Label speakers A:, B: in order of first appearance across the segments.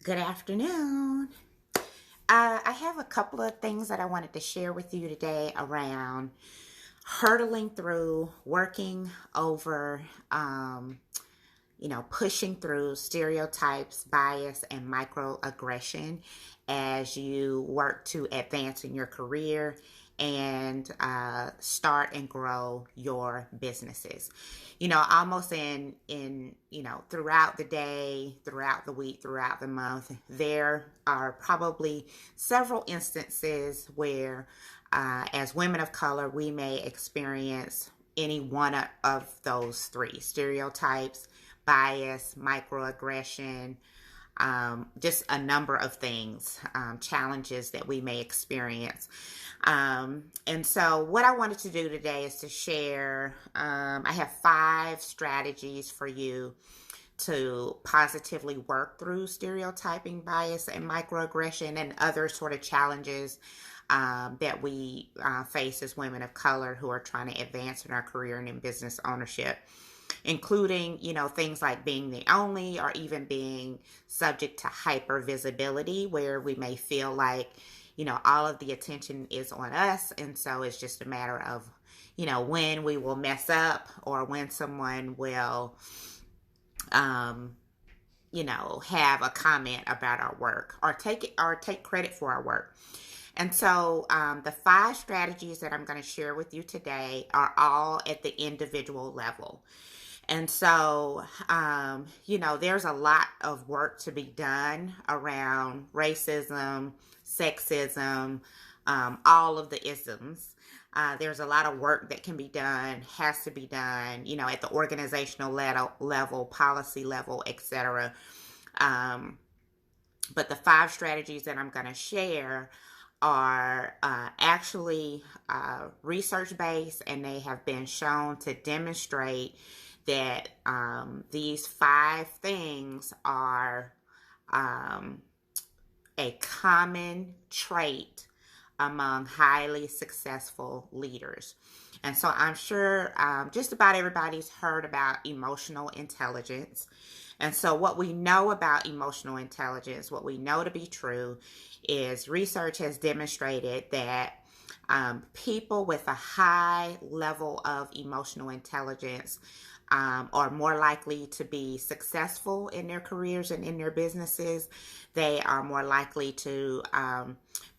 A: Good afternoon. I have a couple of things that I wanted to share with you today around hurdling through, working over, pushing through stereotypes, bias, and microaggression as you work to advance in your career and start and grow your businesses. Almost throughout the day, throughout the week, throughout the month, there are probably several instances where, as women of color, we may experience any one of those three stereotypes, bias, microaggression, just a number of things, challenges that we may experience. And so, what I wanted to do today is to share. I have 5 strategies for you to positively work through stereotyping, bias, and microaggression, and other sort of challenges that we face as women of color who are trying to advance in our career and in business ownership, including, things like being the only or even being subject to hyper visibility, where we may feel like, all of the attention is on us. And so it's just a matter of, when we will mess up or when someone will, have a comment about our work or take credit for our work. And so the 5 strategies that I'm going to share with you today are all at the individual level. And so, there's a lot of work to be done around racism, sexism, all of the isms. There's a lot of work that can be done, has to be done, at the organizational level, policy level, etc. But the 5 strategies that I'm going to share are actually research-based, and they have been shown to demonstrate that these 5 things are a common trait among highly successful leaders. And so I'm sure just about everybody's heard about emotional intelligence. And so what we know about emotional intelligence, what we know to be true, is research has demonstrated that people with a high level of emotional intelligence are more likely to be successful in their careers and in their businesses. They are more likely to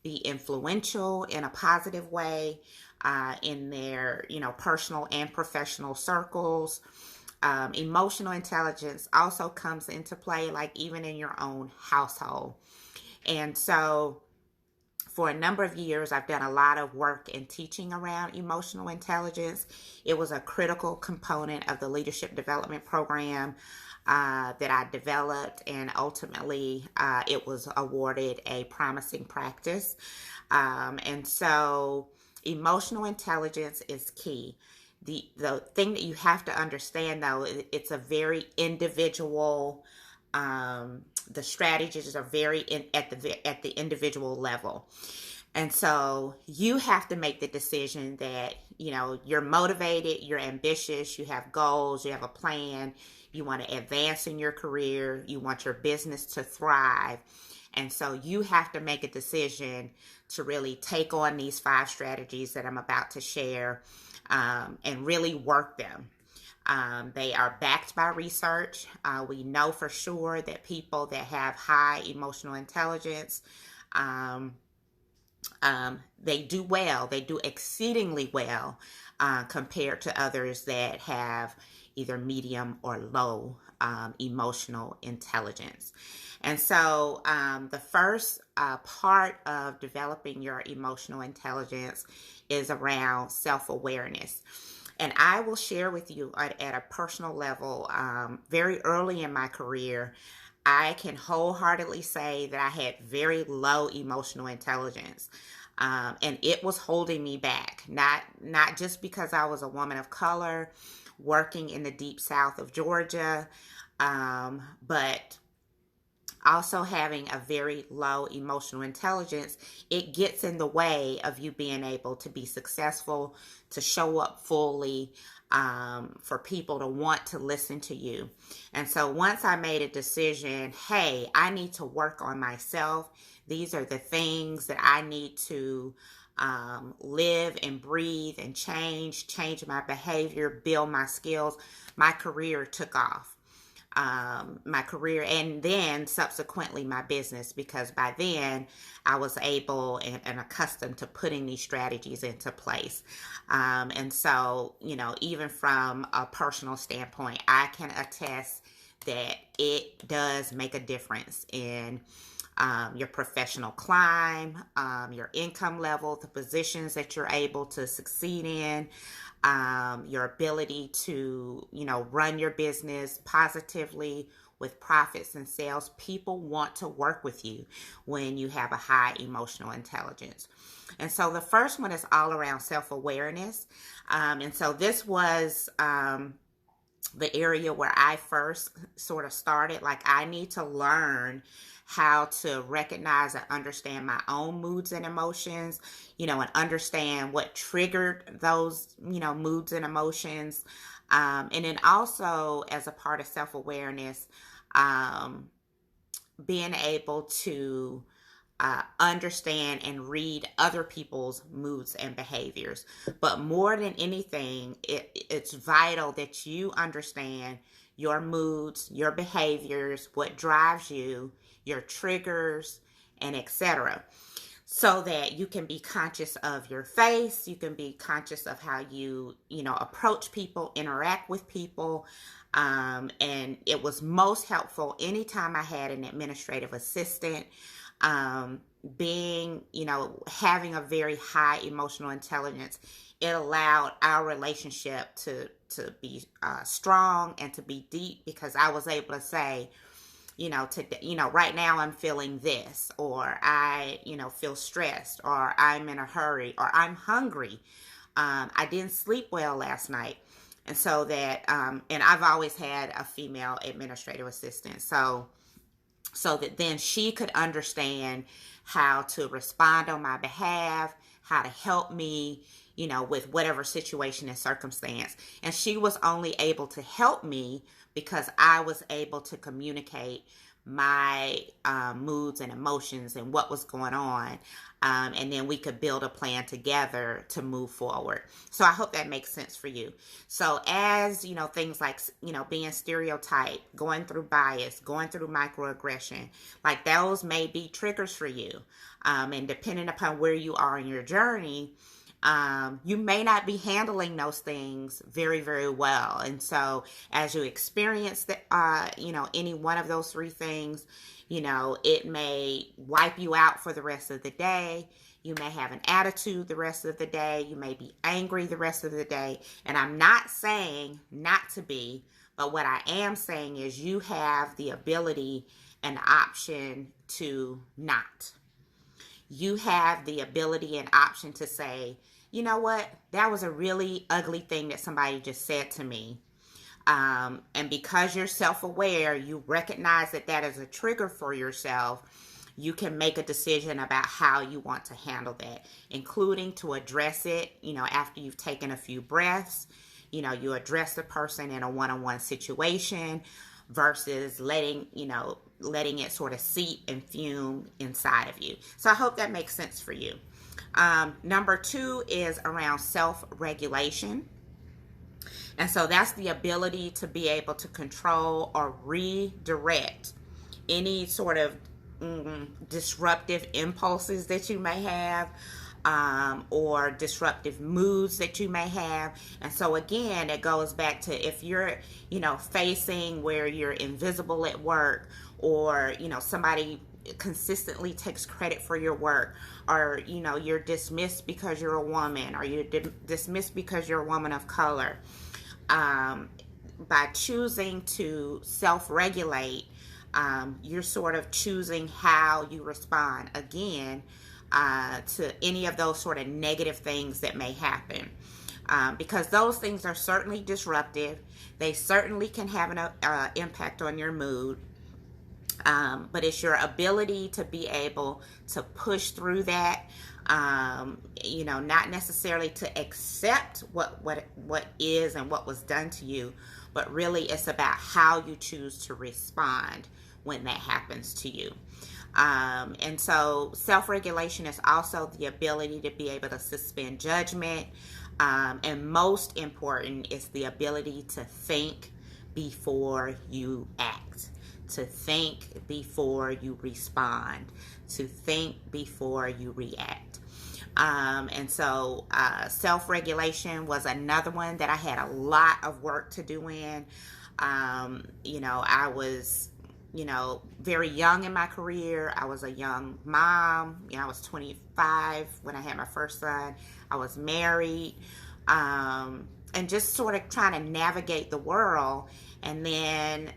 A: be influential in a positive way in their, personal and professional circles. Emotional intelligence also comes into play, like even in your own household. And so for a number of years, I've done a lot of work in teaching around emotional intelligence. It was a critical component of the leadership development program that I developed, and ultimately it was awarded a promising practice. And so emotional intelligence is key. The thing that you have to understand, though, it's a very individual. The strategies are very at the individual level. And so you have to make the decision that, you're motivated, you're ambitious, you have goals, you have a plan, you want to advance in your career, you want your business to thrive. And so you have to make a decision to really take on these 5 strategies that I'm about to share and really work them. They are backed by research. We know for sure that people that have high emotional intelligence, they do well. They do exceedingly well compared to others that have either medium or low emotional intelligence. And so the first part of developing your emotional intelligence is around self-awareness. And I will share with you at a personal level, very early in my career, I can wholeheartedly say that I had very low emotional intelligence. And it was holding me back, not just because I was a woman of color working in the deep south of Georgia, but also having a very low emotional intelligence, it gets in the way of you being able to be successful, to show up fully, for people to want to listen to you. And so once I made a decision, hey, I need to work on myself. These are the things that I need to live and breathe and change my behavior, build my skills. My career took off. My career, and then subsequently my business, because by then I was able and accustomed to putting these strategies into place. And so, even from a personal standpoint, I can attest that it does make a difference in your professional climb, your income level, the positions that you're able to succeed in, your ability to, run your business positively with profits and sales. People want to work with you when you have a high emotional intelligence. And so the first one is all around self-awareness. And so this was the area where I first sort of started. Like, I need to learn how to recognize and understand my own moods and emotions, and understand what triggered those, moods and emotions. And then also, as a part of self-awareness, being able to understand and read other people's moods and behaviors. But more than anything, it's vital that you understand your moods, your behaviors, what drives you, your triggers, and etc. So that you can be conscious of your face, you can be conscious of how you, approach people, interact with people. And it was most helpful anytime I had an administrative assistant. Having a very high emotional intelligence, it allowed our relationship to be strong and to be deep, because I was able to say, right now I'm feeling this, or I, feel stressed, or I'm in a hurry, or I'm hungry. I didn't sleep well last night. And so that, and I've always had a female administrative assistant. So that then she could understand how to respond on my behalf, how to help me, with whatever situation and circumstance. And she was only able to help me because I was able to communicate my moods and emotions and what was going on. And then we could build a plan together to move forward. So I hope that makes sense for you. So as, things like, being stereotyped, going through bias, going through microaggression, like those may be triggers for you. And depending upon where you are in your journey, you may not be handling those things very, very well. And so as you experience any one of those three things, it may wipe you out for the rest of the day. You may have an attitude the rest of the day. You may be angry the rest of the day. And I'm not saying not to be, but what I am saying is you have the ability and option to not. You have the ability and option to say, you know what, that was a really ugly thing that somebody just said to me. And because you're self-aware, you recognize that is a trigger for yourself. You can make a decision about how you want to handle that, including to address it, after you've taken a few breaths. You address the person in a one-on-one situation versus letting it sort of seep and fume inside of you. So I hope that makes sense for you. Number 2 is around self-regulation. And so that's the ability to be able to control or redirect any sort of disruptive impulses that you may have, or disruptive moods that you may have. And so again, it goes back to if you're, facing where you're invisible at work, or, somebody consistently takes credit for your work, or, you're dismissed because you're a woman, or you're dismissed because you're a woman of color. By choosing to self-regulate, you're sort of choosing how you respond again to any of those sort of negative things that may happen, because those things are certainly disruptive. They certainly can have an impact on your mood. But it's your ability to be able to push through that. Not necessarily to accept what is and what was done to you, but really it's about how you choose to respond when that happens to you. And so self-regulation is also the ability to be able to suspend judgment. And most important is the ability to think before you act, to think before you respond, to think before you react. And so self-regulation was another one that I had a lot of work to do in. I was very young in my career. I was a young mom. I was 25 when I had my first son. I was married, and just sort of trying to navigate the world. And then,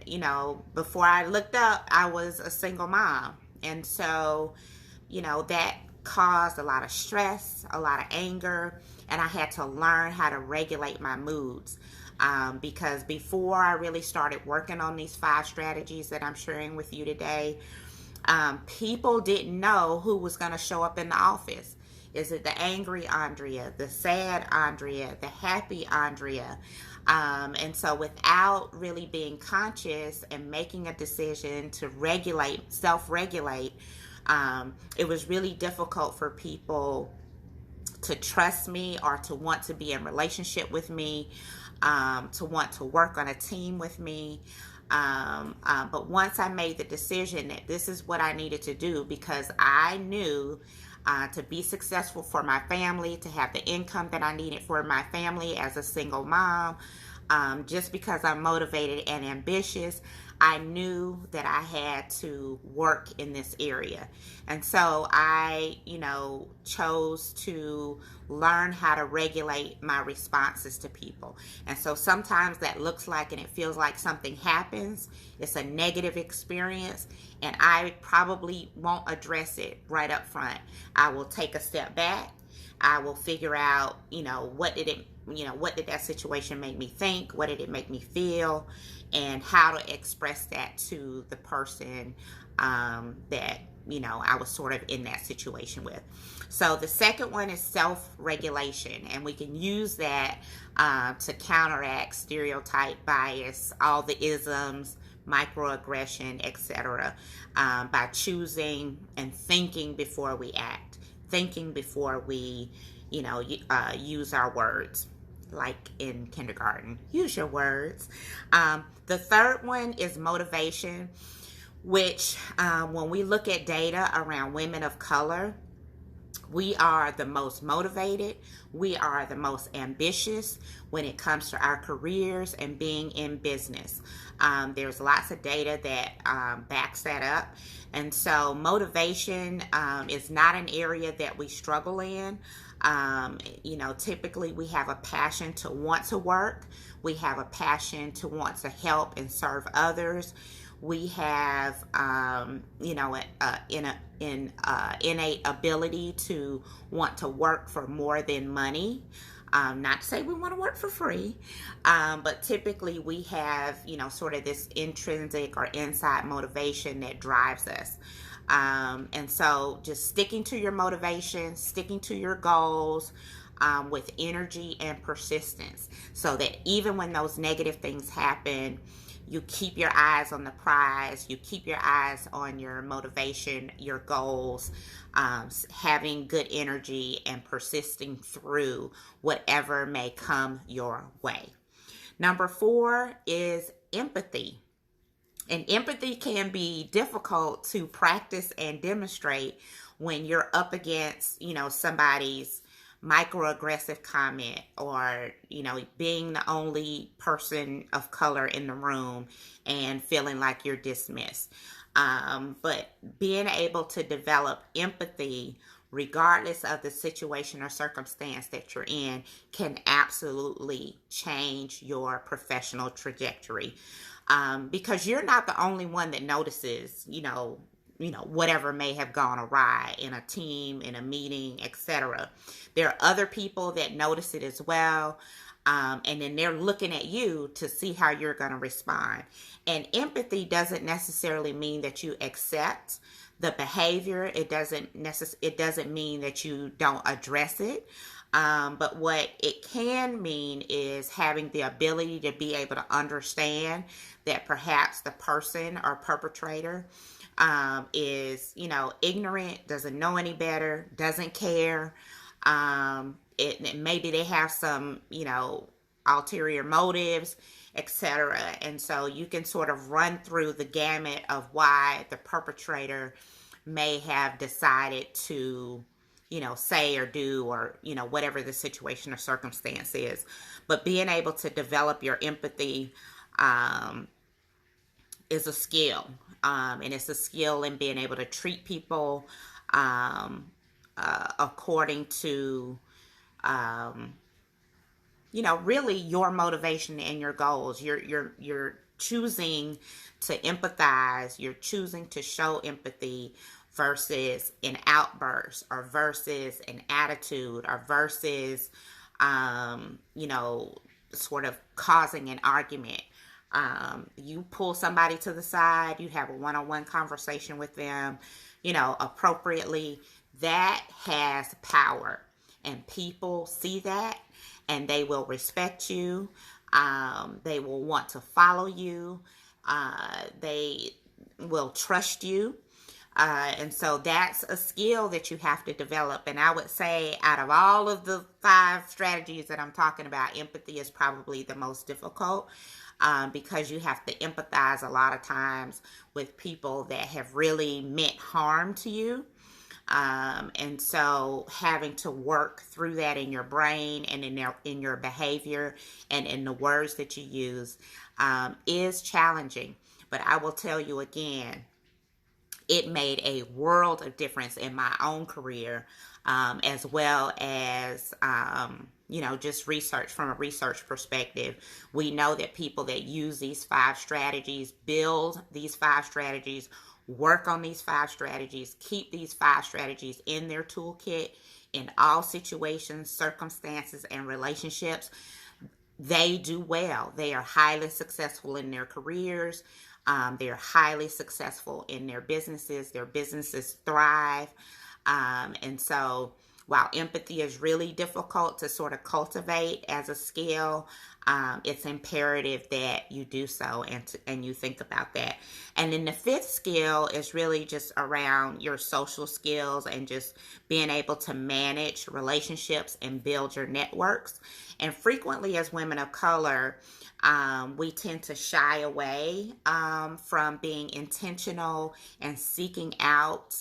A: before I looked up, I was a single mom. And so, that caused a lot of stress, a lot of anger, and I had to learn how to regulate my moods. Because before I really started working on these 5 strategies that I'm sharing with you today, people didn't know who was going to show up in the office. Is it the angry Andrea, the sad Andrea, the happy Andrea? And so without really being conscious and making a decision to self-regulate, it was really difficult for people to trust me or to want to be in relationship with me, to want to work on a team with me. But once I made the decision that this is what I needed to do, because I knew to be successful for my family, to have the income that I needed for my family as a single mom, just because I'm motivated and ambitious, I knew that I had to work in this area. And so I, chose to learn how to regulate my responses to people. And so sometimes that looks like and it feels like something happens. It's a negative experience, and I probably won't address it right up front. I will take a step back. I will figure out, what did that situation make me think? What did it make me feel? And how to express that to the person that, I was sort of in that situation with. So the second one is self-regulation, and we can use that to counteract stereotype bias, all the isms, microaggression, etc., by choosing and thinking before we act, thinking before we, use our words. Like in kindergarten, use your words. The third one is motivation, which when we look at data around women of color, we are the most motivated. We are the most ambitious when it comes to our careers and being in business. There's lots of data that backs that up. And so motivation is not an area that we struggle in. Typically we have a passion to want to work. We have a passion to want to help and serve others. We have, innate ability to want to work for more than money. Not to say we want to work for free, but typically we have, sort of this intrinsic or inside motivation that drives us. And so just sticking to your motivation, sticking to your goals, with energy and persistence, so that even when those negative things happen, you keep your eyes on the prize, you keep your eyes on your motivation, your goals, having good energy and persisting through whatever may come your way. Number 4 is empathy. And empathy can be difficult to practice and demonstrate when you're up against, somebody's microaggressive comment, or, being the only person of color in the room and feeling like you're dismissed. But being able to develop empathy, regardless of the situation or circumstance that you're in, can absolutely change your professional trajectory. Because you're not the only one that notices, whatever may have gone awry in a team, in a meeting, etc. There are other people that notice it as well. And then they're looking at you to see how you're going to respond. And empathy doesn't necessarily mean that you accept the behavior. It doesn't mean that you don't address it. But what it can mean is having the ability to be able to understand that perhaps the person or perpetrator is, ignorant, doesn't know any better, doesn't care. Maybe they have some, ulterior motives, etc. And so you can sort of run through the gamut of why the perpetrator may have decided to, say or do, or, whatever the situation or circumstance is. But being able to develop your empathy is a skill. And it's a skill in being able to treat people according to, really your motivation and your goals. You're choosing to empathize. You're choosing to show empathy versus an outburst, or versus an attitude, or versus, sort of causing an argument. You pull somebody to the side, you have a one-on-one conversation with them, appropriately. That has power, and people see that, and they will respect you. They will want to follow you. They will trust you. And so that's a skill that you have to develop. And I would say out of all of the 5 strategies that I'm talking about, empathy is probably the most difficult, because you have to empathize a lot of times with people that have really meant harm to you. And so having to work through that in your brain and in your behavior and in the words that you use is challenging. But I will tell you again, it made a world of difference in my own career, as well as, just research. From a research perspective, we know that people that use these 5 strategies, build these 5 strategies, work on these 5 strategies, keep these 5 strategies in their toolkit in all situations, circumstances, and relationships, they do well. They are highly successful in their careers. They're highly successful in their businesses. Their businesses thrive. And so while empathy is really difficult to sort of cultivate as a skill, it's imperative that you do so and you think about that. And then the 5th skill is really just around your social skills and just being able to manage relationships and build your networks. And frequently as women of color, we tend to shy away from being intentional and seeking out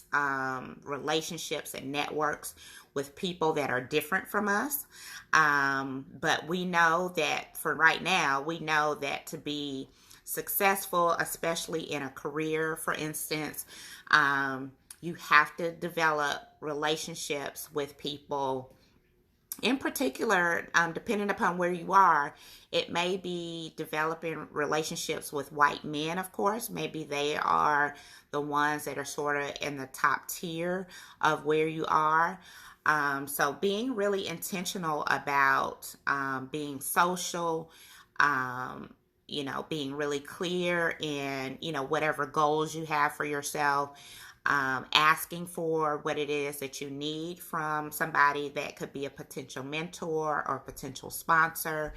A: relationships and networks with people that are different from us. But we know that for right now, we know that to be successful, especially in a career, for instance, you have to develop relationships with people. In particular, depending upon where you are, it may be developing relationships with white men, of course. Maybe they are the ones that are sort of in the top tier of where you are. So being really intentional about being social, being really clear in, whatever goals you have for yourself. Asking for what it is that you need from somebody that could be a potential mentor or potential sponsor,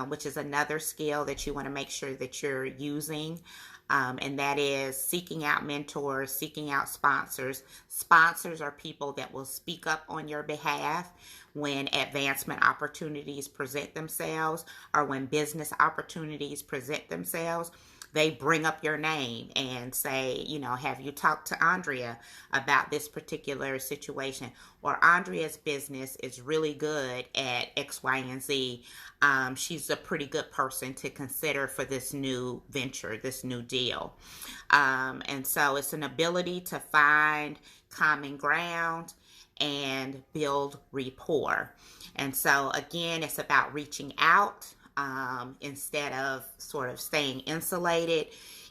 A: which is another skill that you want to make sure that you're using. And that is seeking out mentors, seeking out sponsors. Sponsors are people that will speak up on your behalf when advancement opportunities present themselves, or when business opportunities present themselves. They bring up your name and say, have you talked to Andrea about this particular situation? Or Andrea's business is really good at X, Y, and Z. She's a pretty good person to consider for this new venture, this new deal. And so it's an ability to find common ground and build rapport. And so again, it's about reaching out. Instead of sort of staying insulated.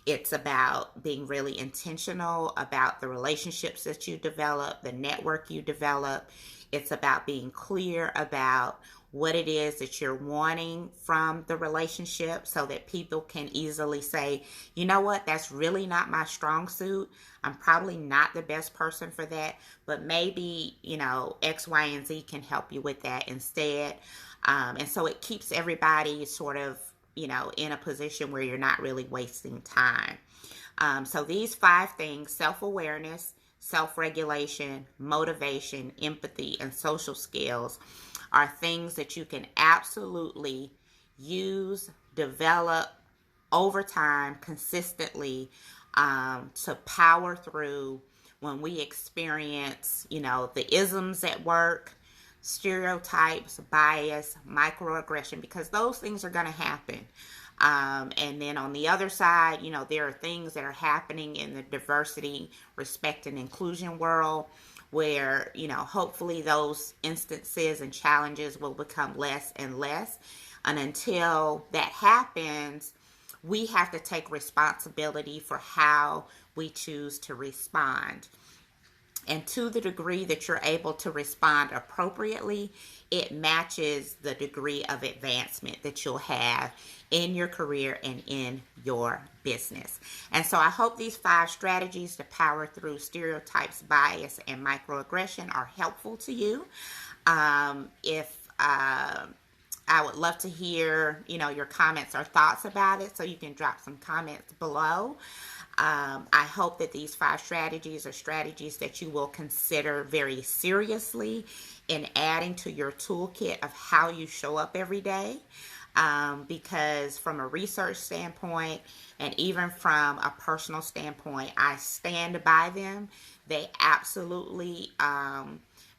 A: It's about being really intentional about the relationships that you develop, the network you develop. It's about being clear about what it is that you're wanting from the relationship so that people can easily say, you know what, that's really not my strong suit. I'm probably not the best person for that, but maybe, X, Y, and Z can help you with that instead. And so it keeps everybody sort of, in a position where you're not really wasting time. So these 5 things: self-awareness, self-regulation, motivation, empathy, and social skills, are things that you can absolutely use, develop over time, consistently, to power through when we experience, the isms at work, stereotypes, bias, microaggression, because those things are going to happen. And then on the other side, there are things that are happening in the diversity, respect, and inclusion world where, hopefully those instances and challenges will become less and less. And until that happens, we have to take responsibility for how we choose to respond. And to the degree that you're able to respond appropriately, it matches the degree of advancement that you'll have in your career and in your business. And so I hope these 5 strategies to power through stereotypes, bias, and microaggression are helpful to you. I would love to hear, your comments or thoughts about it, so you can drop some comments below. I hope that these 5 strategies are strategies that you will consider very seriously in adding to your toolkit of how you show up every day. Because from a research standpoint and even from a personal standpoint, I stand by them. They absolutely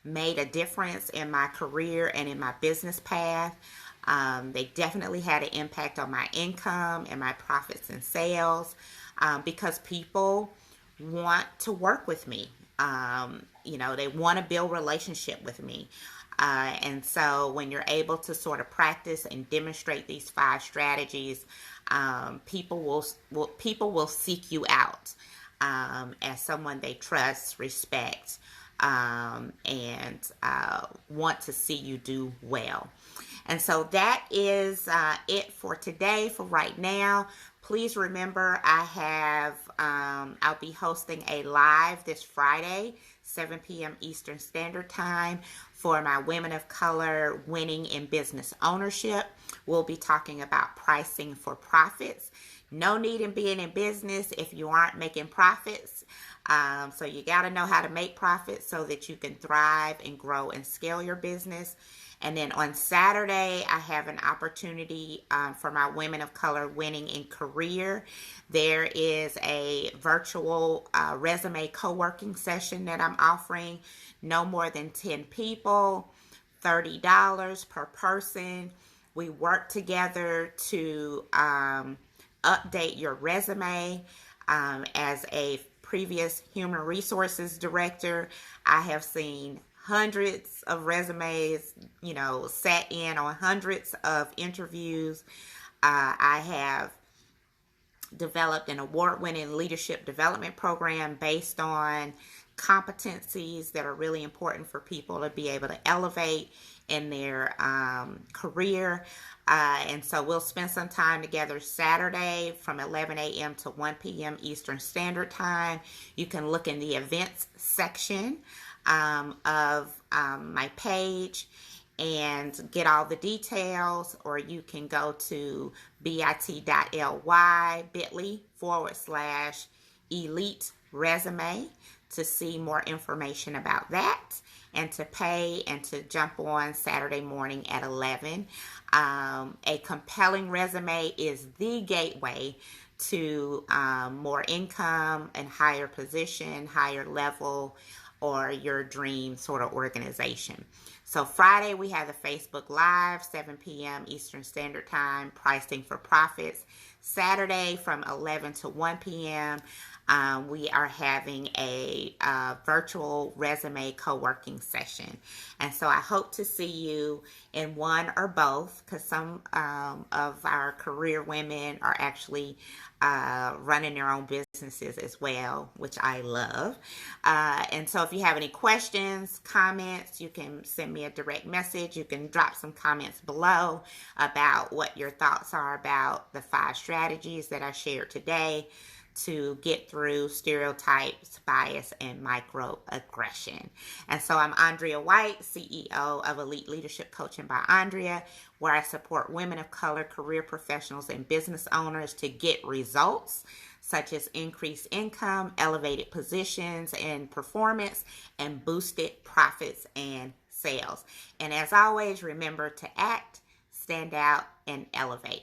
A: made a difference in my career and in my business path. They definitely had an impact on my income and my profits and sales, because people want to work with me. They want to build relationship with me. And so when you're able to sort of practice and demonstrate these 5 strategies, people will seek you out as someone they trust, respect, and want to see you do well. And so that is it for today, for right now. Please remember, I'll be hosting a live this Friday, 7 p.m. Eastern Standard Time, for my Women of Color Winning in Business Ownership. We'll be talking about pricing for profits. No need in being in business if you aren't making profits. So you got to know how to make profits so that you can thrive and grow and scale your business. And then on Saturday, I have an opportunity for my Women of Color Winning in Career. There is a virtual resume co-working session that I'm offering. No more than 10 people, $30 per person. We work together to update your resume. As a previous human resources director, I have seen hundreds of resumes, sat in on hundreds of interviews. I have developed an award-winning leadership development program based on competencies that are really important for people to be able to elevate in their career. And so we'll spend some time together Saturday from 11 a.m. to 1 p.m. Eastern Standard Time. You can look in the events section of my page and get all the details, or you can go to bit.ly/elite resume to see more information about that, and to pay and to jump on Saturday morning at 11. A compelling resume is the gateway to more income and higher position, higher level, or your dream sort of organization. So Friday, we have the Facebook Live, 7 p.m. Eastern Standard Time, pricing for profits. Saturday from 11 to 1 p.m., we are having a virtual resume co-working session. And so I hope to see you in one or both, because some of our career women are actually running their own businesses as well, which I love. And so if you have any questions, comments, you can send me a direct message. You can drop some comments below about what your thoughts are about the 5 strategies that I shared today to get through stereotypes, bias, and microaggression. And so I'm Andrea White, CEO of Elite Leadership Coaching by Andrea, where I support women of color, career professionals, and business owners to get results such as increased income, elevated positions and performance, and boosted profits and sales. And as always, remember to act, stand out, and elevate.